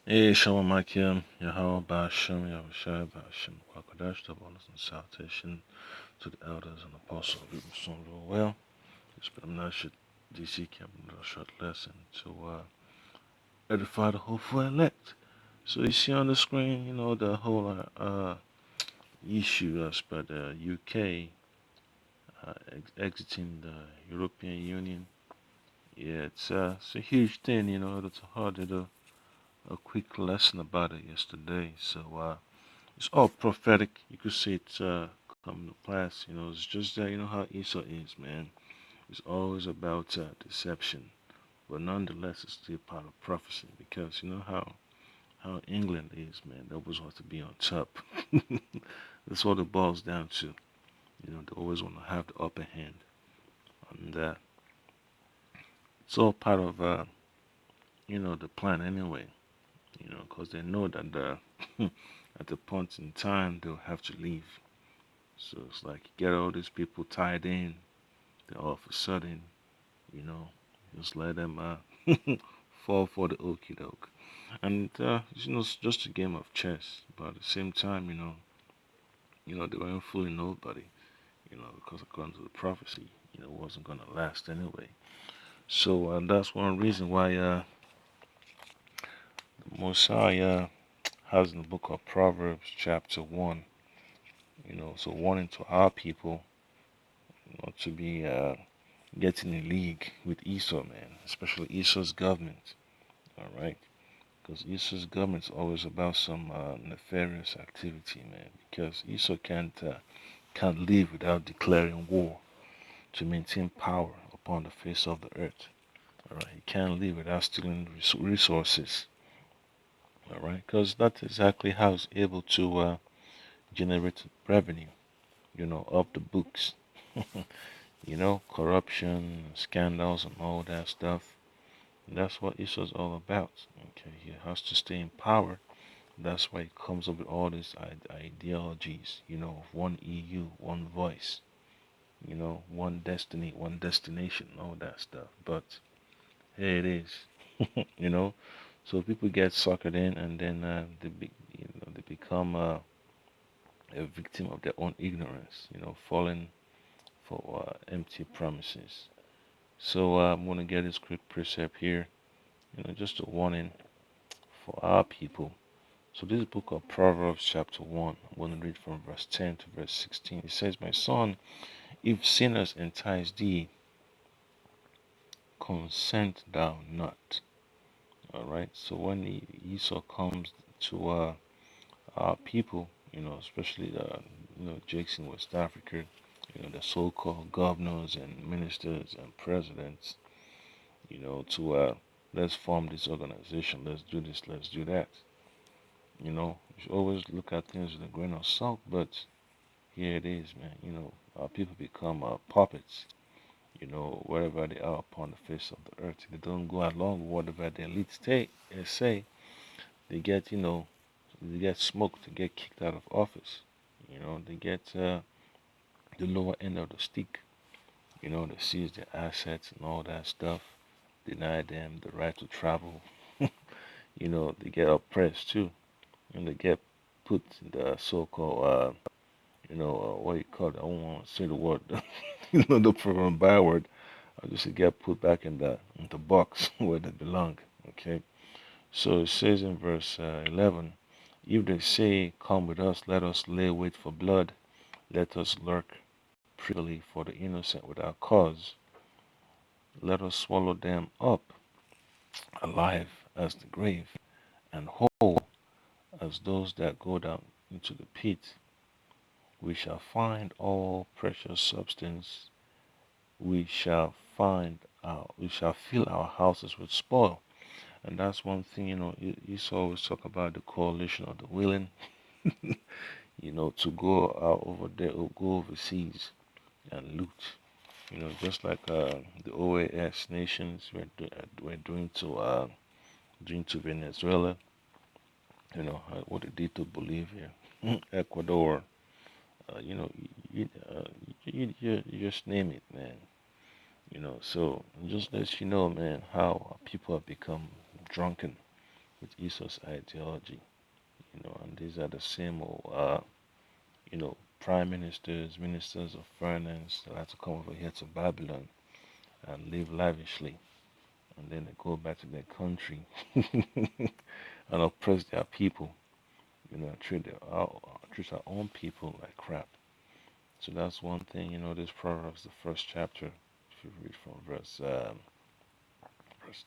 Hey, Shalom Akim, Yahweh Bashim, Yahushua Bashim, Kwakadash, the bonus and salutation to the elders and apostles of the soon real well. This should DC came a short lesson to edify the hopeful elect. So you see on the screen, the whole issue as per the UK exiting the European Union. Yeah, it's a huge thing, it's hard to do a quick lesson about it yesterday. So it's all prophetic. You could see it's coming to pass. It's just that how Esau is, man. It's always about deception, but nonetheless, it's still part of prophecy because you know how England is, man. They always want to be on top. That's what it boils down to. They always want to have the upper hand, and it's all part of the plan anyway. Because they know that at the point in time they'll have to leave. So it's like you get all these people tied in, then all of a sudden, you know, just let them fall for the okie doke. And it's just a game of chess. But at the same time, they weren't fooling nobody, because according to the prophecy, it wasn't gonna last anyway. So that's one reason why the Mosiah has in the book of Proverbs, chapter 1, so warning to our people not to be getting in league with Esau, man, especially Esau's government. All right, because Esau's government is always about some nefarious activity, man. Because Esau can't live without declaring war to maintain power upon the face of the earth. All right, he can't live without stealing resources. All right, because that's exactly how he's able to generate revenue. Of the books. Corruption, scandals, and all that stuff. And that's what Esau's all about. Okay, he has to stay in power. That's why he comes up with all these ideologies, one EU, one voice, one destiny, one destination, all that stuff. But here it is, you know. So people get suckered in, and then they become a victim of their own ignorance, falling for empty promises. So I'm going to get this quick precept here, just a warning for our people. So this book of Proverbs chapter 1, I'm going to read from verse 10 to verse 16. It says, "My son, if sinners entice thee, consent thou not." All right. So when Esau comes to our people, especially Jakes in West Africa, the so-called governors and ministers and presidents, to let's form this organization, let's do this, let's do that. You should always look at things with a grain of salt, but here it is, man. Our people become puppets, wherever they are upon the face of the earth. If they don't go along with whatever the elites say, they get smoked, they get kicked out of office. They get the lower end of the stick. They seize their assets and all that stuff, deny them the right to travel. They get oppressed too, and they get put in the so-called, what you call it? I don't want to say the word, the program byword. I just get put back in the box where they belong. Okay. So it says in verse 11, if they say, "Come with us, let us lay wait for blood, let us lurk privily for the innocent without cause, let us swallow them up alive as the grave, and whole as those that go down into the pit, we shall find all precious substance, we shall fill our houses with spoil." And that's one thing, Esau always talk about the coalition of the willing, to go out over there or go overseas and loot. Just like the OAS nations were doing to Venezuela. What they did to Bolivia, Ecuador. You know, you just name it, man. So just let you know, man, how people have become drunken. with Esau's ideology. And these are the same old, prime ministers, ministers of finance that had to come over here to Babylon and live lavishly, and then they go back to their country and oppress their people. Treat our own people like crap. So that's one thing. This Proverbs, the first chapter, if you read from verse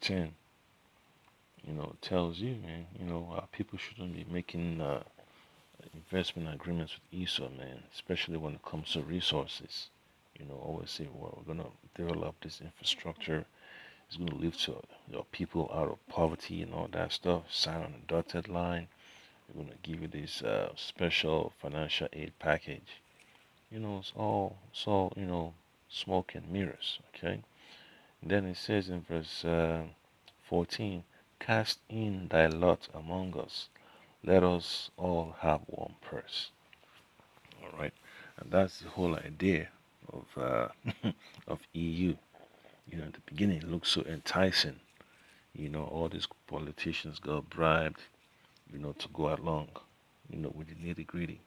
10, it tells you, man, people shouldn't be making investment agreements with Esau, man, especially when it comes to resources. Always say, well, we're gonna develop this infrastructure. It's gonna lift people out of poverty and all that stuff. Sign on a dotted line. We're gonna give you this special financial aid package. It's all smoke and mirrors. Okay. And then it says in verse 14, "Cast in thy lot among us. Let us all have one purse." All right, and that's the whole idea of of EU. At the beginning, it looks so enticing. All these politicians got bribed, to go along, with the nitty gritty.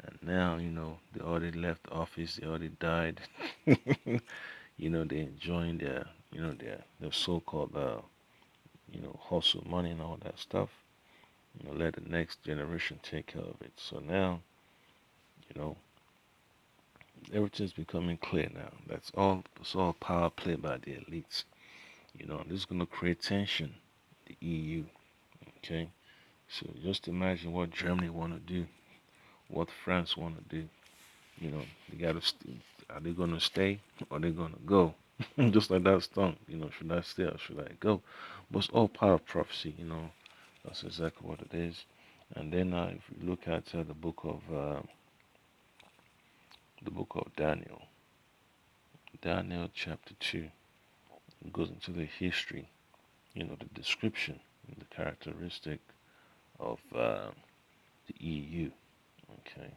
And now, they already left office, they already died. They enjoying their so-called, hustle money and all that stuff. Let the next generation take care of it. So now, you know, everything's becoming clear now. It's all power play by the elites. This is gonna create tension. The EU, okay. So just imagine what Germany want to do, what France want to do. They gotta. Are they gonna stay or are they gonna go? Just like that song. Should I stay or should I go? But it's all part of prophecy. That's exactly what it is. And then if you look at the book of Daniel, Daniel chapter 2, it goes into the history, the description, the characteristic of the EU. Okay,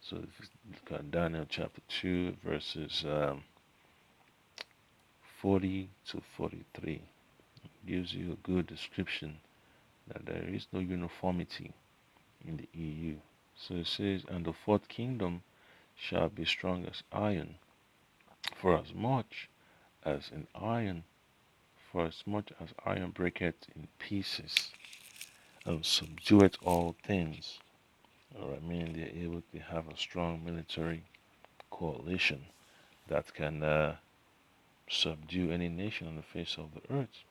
so if you look at Daniel chapter 2, verses 40 to 43, gives you a good description that there is no uniformity in the EU. So it says, "And the fourth kingdom shall be strong as iron, for as much as an iron, for as much as iron breaketh in pieces, and subdueth all things." All right, meaning they're able to have a strong military coalition that can subdue any nation on the face of the earth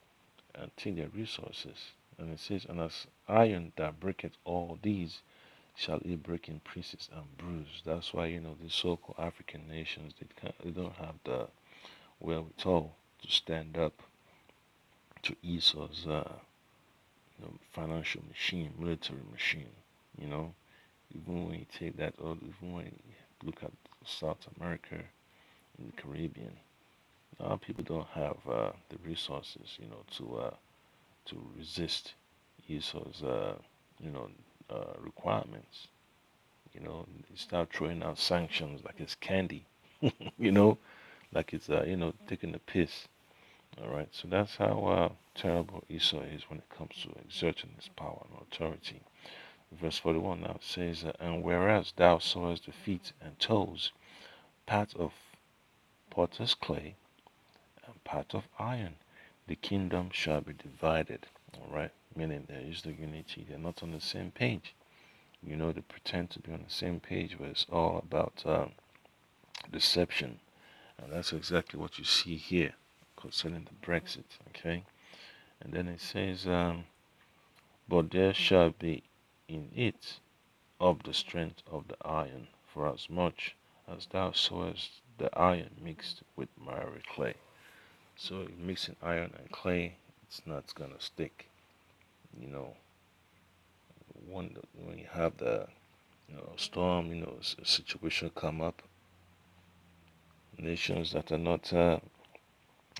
and take their resources. And it says, "And as iron that breaketh all these, shall it break in pieces and bruise." That's why these so-called African nations they don't have the wherewithal to stand up to Esau's financial machine, military machine. You know, even when you take that, or even when you look at South America and the Caribbean, a lot of people don't have the resources, to resist Esau's, requirements. They start throwing out sanctions like it's candy, you know, like it's, taking a piss. All right, so that's how terrible Esau is when it comes to exerting his power and authority. Verse 41 now says, "And whereas thou sawest the feet and toes, part of potter's clay and part of iron, the kingdom shall be divided." All right, meaning there is the unity. They're not on the same page. They pretend to be on the same page, but it's all about deception. And that's exactly what you see here concerning the Brexit. Okay, and then it says, "But there shall be in it of the strength of the iron, for as much as thou sawest the iron mixed with miry clay." So mixing iron and clay, it's not gonna stick. You know, when you have the storm, situation come up, nations that are not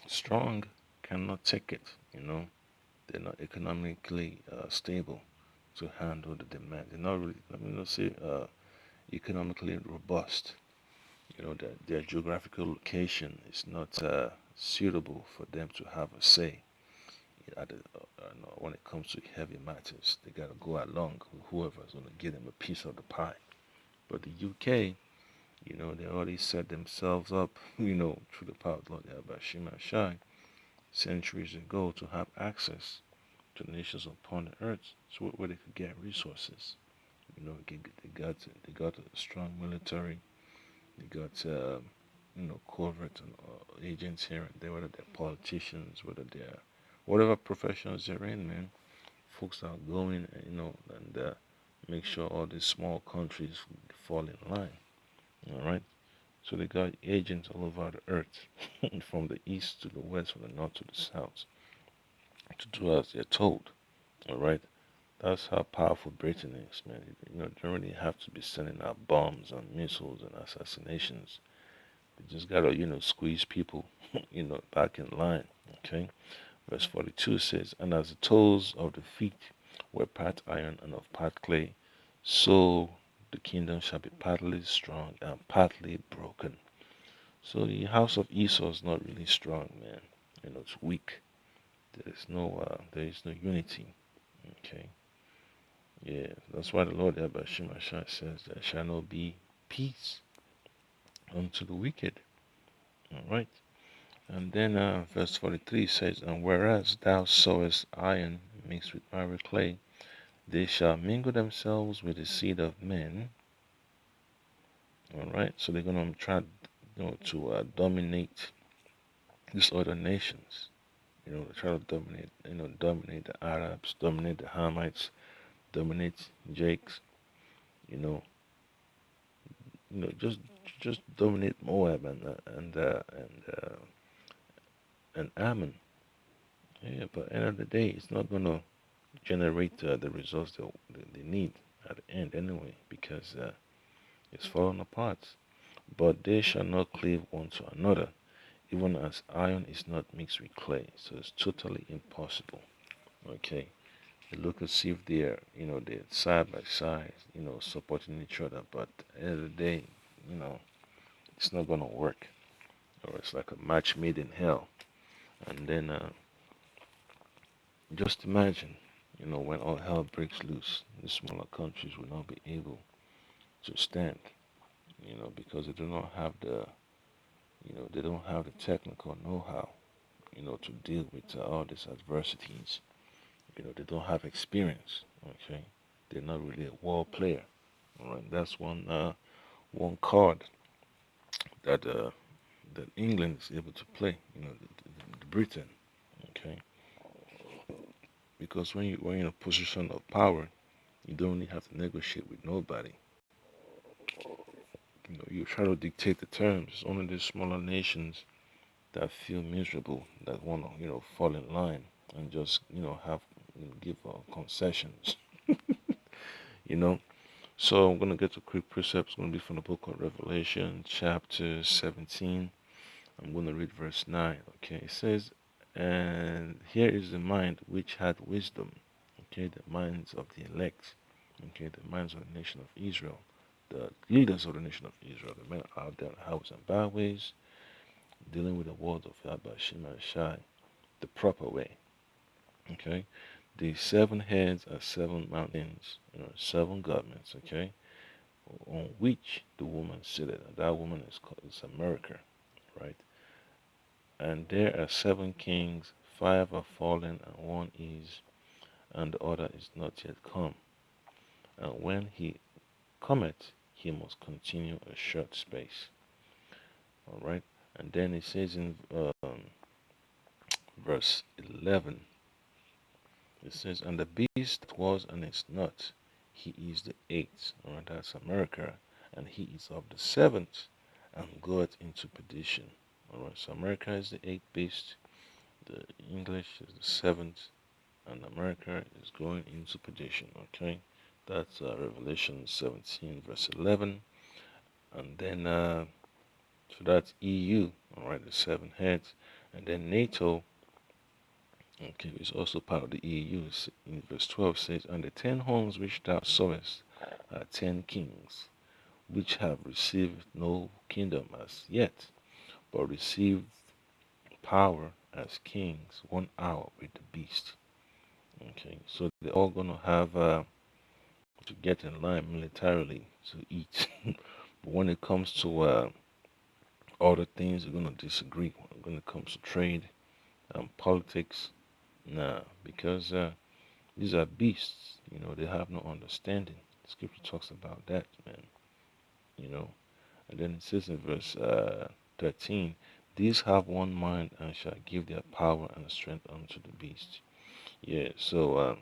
strong cannot take it. They're not economically stable to handle the demand. They're not really, let me not say economically robust. Their geographical location is not suitable for them to have a say when it comes to heavy matters, they got to go along with whoever's going to give them a piece of the pie. But the UK, they already set themselves up, through the power of Lord Yabashima Shai centuries ago to have access to nations upon the earth, so where they could get resources. They got a strong military. They got covert and agents here and there, whether they're politicians, whether they're whatever professions they're in, man. Folks are going, and make sure all these small countries fall in line. All right. So they got agents all over the earth, from the east to the west, from the north to the south, to do as they're told. All right. That's how powerful Britain is, man. They don't really have to be sending out bombs and missiles and assassinations. They just gotta, squeeze people, back in line. Okay. Verse 42 says, "And as the toes of the feet were part iron and of part clay, so the kingdom shall be partly strong and partly broken." So the house of Esau is not really strong, man. It's weak. There is no unity. Okay. Yeah, that's why the Lord Abashimashai says there shall not be peace unto the wicked. All right. And then verse 43 says, "And whereas thou sawest iron mixed with miry clay, they shall mingle themselves with the seed of men." All right. So they're going to try, to dominate these other nations. They try to dominate the Arabs, dominate the Hamites, dominate Jakes. You know, just dominate Moab and Ammon. Yeah, but at the end of the day, it's not gonna generate the results they need at the end anyway, because it's falling apart. But they shall not cleave one to another, even as iron is not mixed with clay. So it's totally impossible. Okay. You look and see if they're side by side, supporting each other. But at the end of the day, you know, it's not gonna work. Or it's like a match made in hell. And then just imagine, when all hell breaks loose, the smaller countries will not be able to stand, because they don't have the technical know-how, to deal with all these adversities. They don't have experience. Okay, they're not really a war player. All right, that's one card that England is able to play. The Britain. Okay, because when you're in a position of power, you don't really have to negotiate with nobody. You try to dictate the terms. It's only the smaller nations that feel miserable, that want to, fall in line and just, have, give concessions, you know. So I'm going to get to quick precepts. It's going to be from the book of Revelation, chapter 17. I'm going to read verse 9. Okay, it says, "And here is the mind which had wisdom." Okay, the minds of the elect. Okay, the minds of the nation of Israel. The leaders of the nation of Israel, the men out there in the highways and byways, dealing with the words of Yahweh Shema Shai the proper way. Okay, the seven heads are seven mountains, seven governments. Okay, on which the woman seated, and that woman is America, right? And there are seven kings, five are fallen, and one is, and the other is not yet come. And when he cometh, he must continue a short space. All right, and then it says in verse 11. It says, "And the beast that was and is not, he is the eighth," or that's America, "and he is of the seventh, and goeth into perdition." Alright, so America is the eighth beast, the English is the seventh, and America is going into perdition. Okay, that's Revelation 17, verse 11. And then, so that's EU, alright, the seven heads. And then NATO. Okay, it's also part of the EU. In verse 12 says, "And the 10 horns which thou sawest are 10 kings, which have received no kingdom as yet, but receive power as kings 1 hour with the beast. Okay, so they're all gonna have to get in line militarily to eat. But when it comes to other things, they're gonna disagree. When it comes to trade and politics, nah, because these are beasts. They have no understanding. Scripture talks about that, man. You know, and then it says in verse 13, these have one mind and shall give their power and strength unto the beast. Yeah, so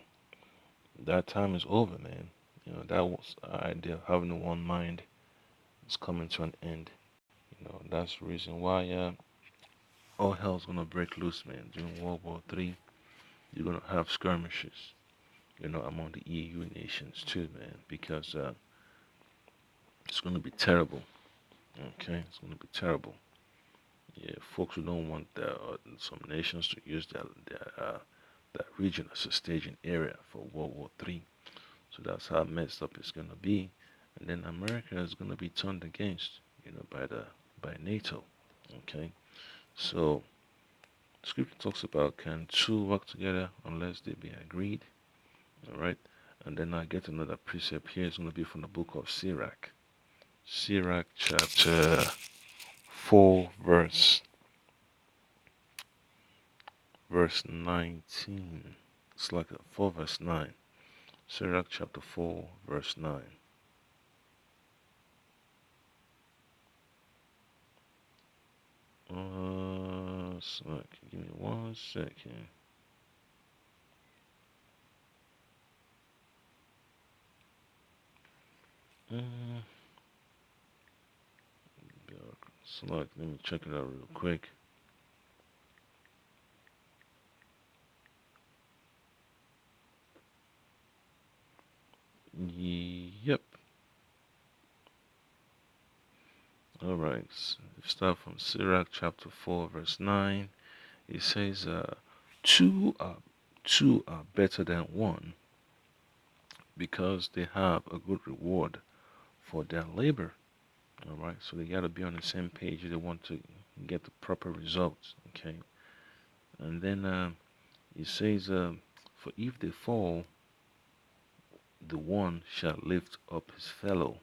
that time is over, man. That was idea of having one mind is coming to an end. That's the reason why all hell's gonna break loose, man. During World War III, you're gonna have skirmishes, among the EU nations too, man, because it's gonna be terrible. Okay, it's gonna be terrible. Yeah, folks who don't want some nations to use that region as a staging area for World War III. So that's how messed up it's gonna be, and then America is gonna be turned against, by NATO. Okay, so Scripture talks about can two work together unless they be agreed. All right, and then I get another precept here. It's gonna be from the book of Sirach. Sirach chapter 4, verse 19. It's like a 4 verse 9. Sirach chapter 4 verse 9. So give me 1 second. Uh, so let me check it out real quick. Yep. All right. So start from Sirach chapter 4 verse 9. It says, two are two are better than one because they have a good reward for their labor. All right, so they got to be on the same page if they want to get the proper results. Okay, and then it says, for if they fall, the one shall lift up his fellow,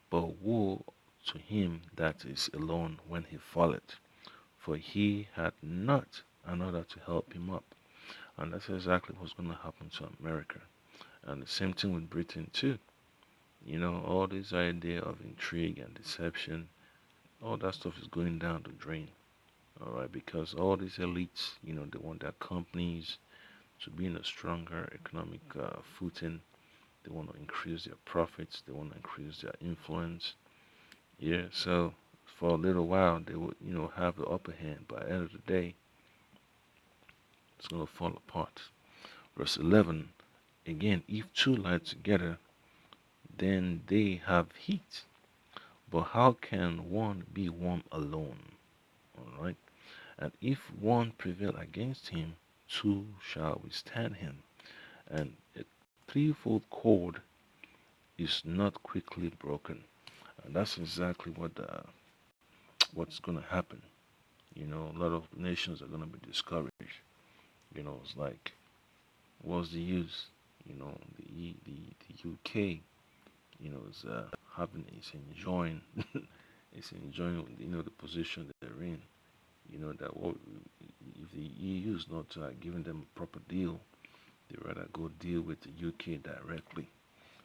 but woe to him that is alone when he falleth, for he had not another to help him up. And that's exactly what's going to happen to America. And the same thing with Britain too. All this idea of intrigue and deception, all that stuff is going down the drain. All right, because all these elites, they want their companies to be in a stronger economic footing. They want to increase their profits. They want to increase their influence. Yeah, so for a little while they would, have the upper hand. But at the end of the day, it's going to fall apart. Verse 11, again, if two lie together, then they have heat. But how can one be warm alone? All right. And if one prevail against him, two shall withstand him. And a threefold cord is not quickly broken. And that's exactly what's going to happen. A lot of nations are going to be discouraged. It's like, what's the use? The UK, is is enjoying, it's enjoying, the position that they're in. That what if the EU is not giving them a proper deal, they rather go deal with the UK directly,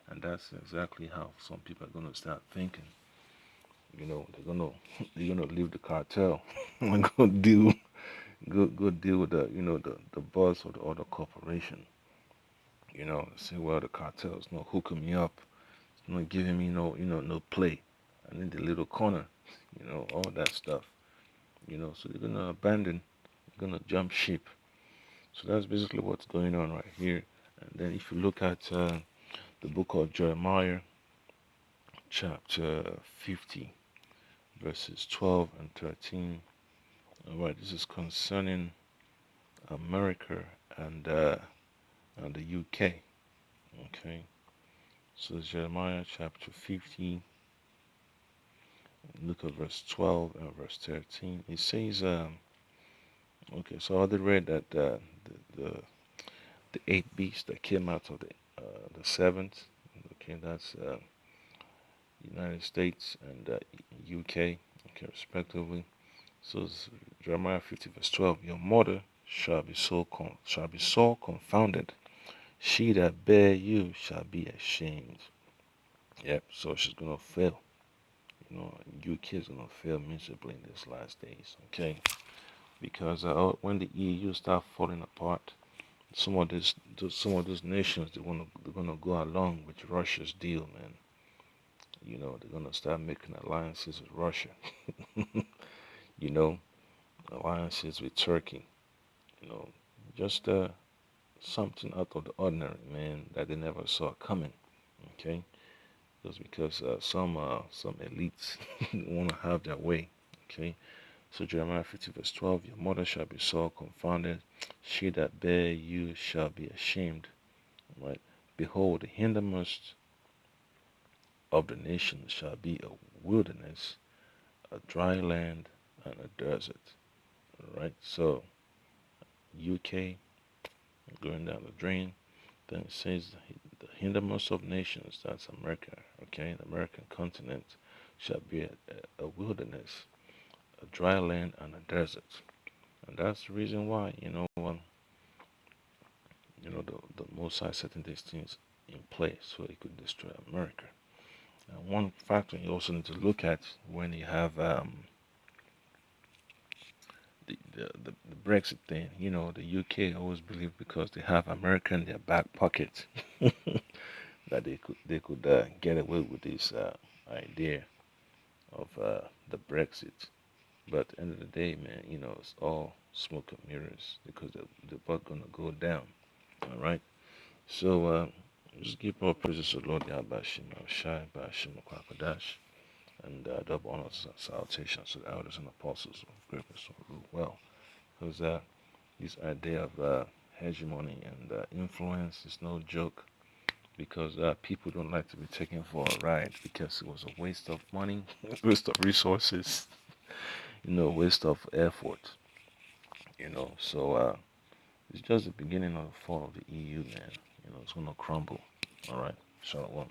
and that's exactly how some people are gonna start thinking. They're gonna they're gonna leave the cartel and go deal with the boss or the other corporation. Say, well, the cartel is not hooking me up, it's not giving me no play. I'm in the little corner, all that stuff. So they're gonna abandon, they're gonna jump ship. So that's basically what's going on right here. And then if you look at the book of Jeremiah, chapter 50, verses 12 and 13. All right, this is concerning America and the UK. Okay, so it's Jeremiah chapter 50. Look at verse 12 and verse 13. It says, Okay, so I already read that the eight beasts that came out of the seventh. Okay, that's United States and UK. Okay, respectively. So it's Jeremiah 50 verse 12. Your mother shall be so confounded. She that bare you shall be ashamed. Yep. So she's gonna fail. You know, UK is gonna fail miserably in these last days. Okay, because when the EU start falling apart, some of those nations they're gonna go along with Russia's deal, man. You know, they're gonna start making alliances with Russia. You know, alliances with Turkey. You know, just something out of the ordinary, man, that they never saw coming. Okay, just because some elites want to have their way. Okay, so Jeremiah 50 verse 12, your mother shall be sore confounded, she that bare you shall be ashamed. Right? Behold, the hindermost of the nations shall be a wilderness, a dry land, and a desert. Right? So UK going down the drain. Then it says the hindermost of nations, that's America, okay? The American continent shall be a wilderness, a dry land, and a desert. And that's the reason why, the Most High setting these things in place so it could destroy America. And one factor you also need to look at when you have the Brexit thing, the UK always believe because they have America in their back pocket that they could get away with this idea of the Brexit. But at the end of the day, man, it's all smoke and mirrors because they're both gonna go down. All right. So just give all praises to the Lord Yahbashim Shai Bashim Kwakadash and double honors and salutations to the elders and apostles of greatness who rule well. Because this idea of hegemony and influence is no joke because people don't like to be taken for a ride because it was a waste of money, waste of resources, waste of effort, So it's just the beginning of the fall of the EU, man. It's gonna crumble. All right, Shalom.